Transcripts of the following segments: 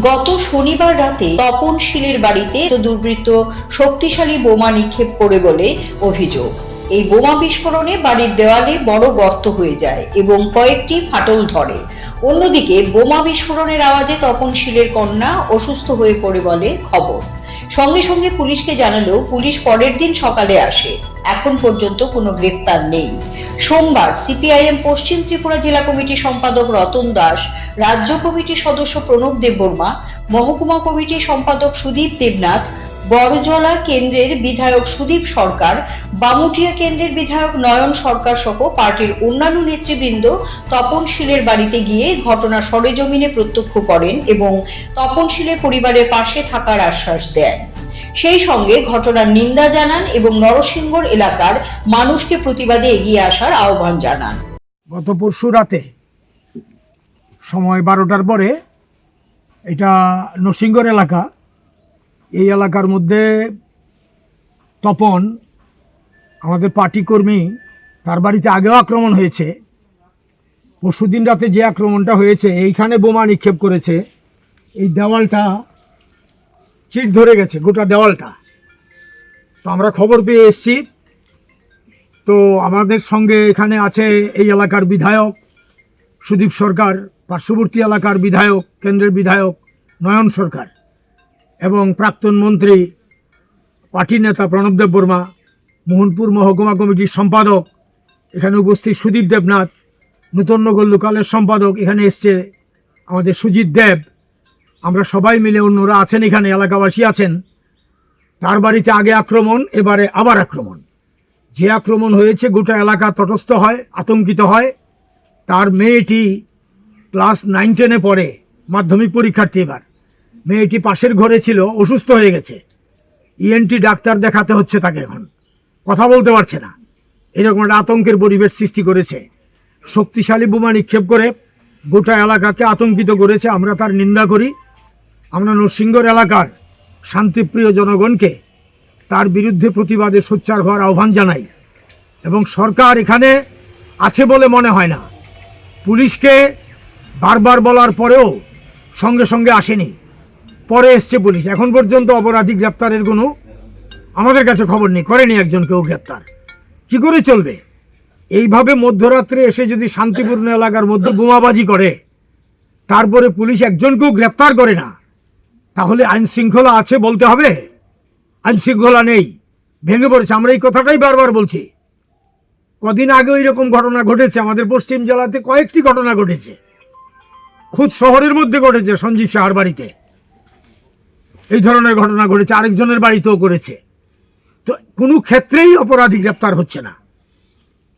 গত শনিবার রাতে তপনশীলের বাড়িতে দুর্বৃত্ত শক্তিশালী বোমা নিক্ষেপ করে বলে অভিযোগ। এই বোমা বিস্ফোরণে বাড়ির দেওয়ালে বড় গর্ত হয়ে যায় এবং কয়েকটি ফাটল ধরে। অন্যদিকে বোমা বিস্ফোরণের আওয়াজে তপনশীলের কন্যা অসুস্থ হয়ে পড়ে বলে খবর। সঙ্গে সঙ্গে পুলিশকে জানালেও পুলিশ পরের দিন সকালে আসে। এখন পর্যন্ত কোনো গ্রেফতার নেই। সোমবার সিপিআইএম পশ্চিম ত্রিপুরা জেলা কমিটির সম্পাদক রতন দাস, রাজ্য কমিটির সদস্য প্রণব দেববর্মা, মহকুমা কমিটির সম্পাদক সুদীপ দেবনাথ, বড়জলা কেন্দ্রের বিধায়ক সুদীপ সরকার, বামুটিয়া কেন্দ্রের বিধায়ক নয়ন সরকার সহ পার্টির অন্যান্য নেতৃবৃন্দ তপনশীলের বাড়িতে গিয়ে ঘটনা সরেজমিনে প্রত্যক্ষ করেন এবং তপনশীলের পরিবারের পাশে থাকার আশ্বাস দেন। সেই সঙ্গে ঘটনার নিন্দা জানান এবং নরসিংগড় এলাকার মানুষকে প্রতিবাদে এগিয়ে আসার আহ্বান জানান। গত পরশু রাতে সময় 12টার পরে এটা নরসিংগড় এলাকা, এই এলাকার মধ্যে তপন আমাদের পার্টি কর্মী, তার বাড়িতে আগেও আক্রমণ হয়েছে। পরশুদিন রাতে যে আক্রমণটা হয়েছে এইখানে বোমা নিক্ষেপ করেছে। এই দেওয়ালটা চিট ধরে গেছে, গোটা দেওয়ালটা। তো আমরা খবর পেয়ে এসেছি। তো আমাদের সঙ্গে এখানে আছে এই এলাকার বিধায়ক সুদীপ সরকার, পার্শ্ববর্তী এলাকার বিধায়ক, কেন্দ্রের বিধায়ক নয়ন সরকার এবং প্রাক্তন মন্ত্রী পার্টির নেতা প্রণব দেববর্মা, মোহনপুর মহকুমা কমিটির সম্পাদক এখানে উপস্থিত সুদীপ দেবনাথ, নূতননগর লোকালের সম্পাদক এখানে এসছে আমাদের সুজিত দেব। আমরা সবাই মিলে, অন্যরা আছেন এখানে, এলাকাবাসী আছেন। তার বাড়িতে আগে আক্রমণ, এবারে আবার আক্রমণ। যে আক্রমণ হয়েছে গোটা এলাকা তটস্থ হয়, আতঙ্কিত হয়। তার মেয়েটি ক্লাস 9-10-এ পড়ে, মাধ্যমিক পরীক্ষার্থী। এবার মেয়েটি পাশের ঘরে ছিল, অসুস্থ হয়ে গেছে। ইএনটি ডাক্তার দেখাতে হচ্ছে তাকে, এখন কথা বলতে পারছে না। এরকম একটা আতঙ্কের পরিবেশ সৃষ্টি করেছে। শক্তিশালী বোমা নিক্ষেপ করে গোটা এলাকাকে আতঙ্কিত করেছে। আমরা তার নিন্দা করি। আমরা নরসিংগড় এলাকার শান্তিপ্রিয় জনগণকে তার বিরুদ্ধে প্রতিবাদে সোচ্চার হওয়ার আহ্বান জানাই। এবং সরকার এখানে আছে বলে মনে হয় না। পুলিশকে বারবার বলার পরেও সঙ্গে সঙ্গে আসেনি, পরে এসছে পুলিশ। এখন পর্যন্ত অপরাধী গ্রেপ্তারের কোনো আমাদের কাছে খবর নেই, করেনি একজনকেও গ্রেপ্তার। কি করে চলবে? এইভাবে মধ্যরাত্রে এসে যদি শান্তিপূর্ণ এলাকার মধ্যে বোমাবাজি করে, তারপরে পুলিশ একজনকেও গ্রেপ্তার করে না, তাহলে আইন শৃঙ্খলা আছে বলতে হবে? আইন শৃঙ্খলা নেই, ভেঙে পড়েছে। আমরা এই কথাটাই বারবার বলছি। কদিন আগেও এরকম ঘটনা ঘটেছে আমাদের পশ্চিম জেলাতে, কয়েকটি ঘটনা ঘটেছে। খুদ শহরের মধ্যে ঘটেছে, সঞ্জীব সাহার বাড়িতে এই ধরনের ঘটনা ঘটেছে, আরেকজনের বাড়িতেও করেছে। তো কোনো ক্ষেত্রেই অপরাধী গ্রেপ্তার হচ্ছে না।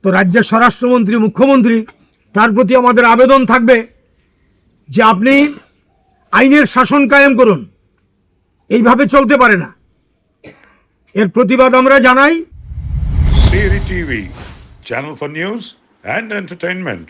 তো রাজ্যের স্বরাষ্ট্রমন্ত্রী, মুখ্যমন্ত্রী, তার প্রতি আমাদের আবেদন থাকবে যে আপনি আইনের শাসন কায়েম করুন। এইভাবে চলতে পারে না। এর প্রতিবাদ আমরা জানাই। CRI TV, channel for news and entertainment.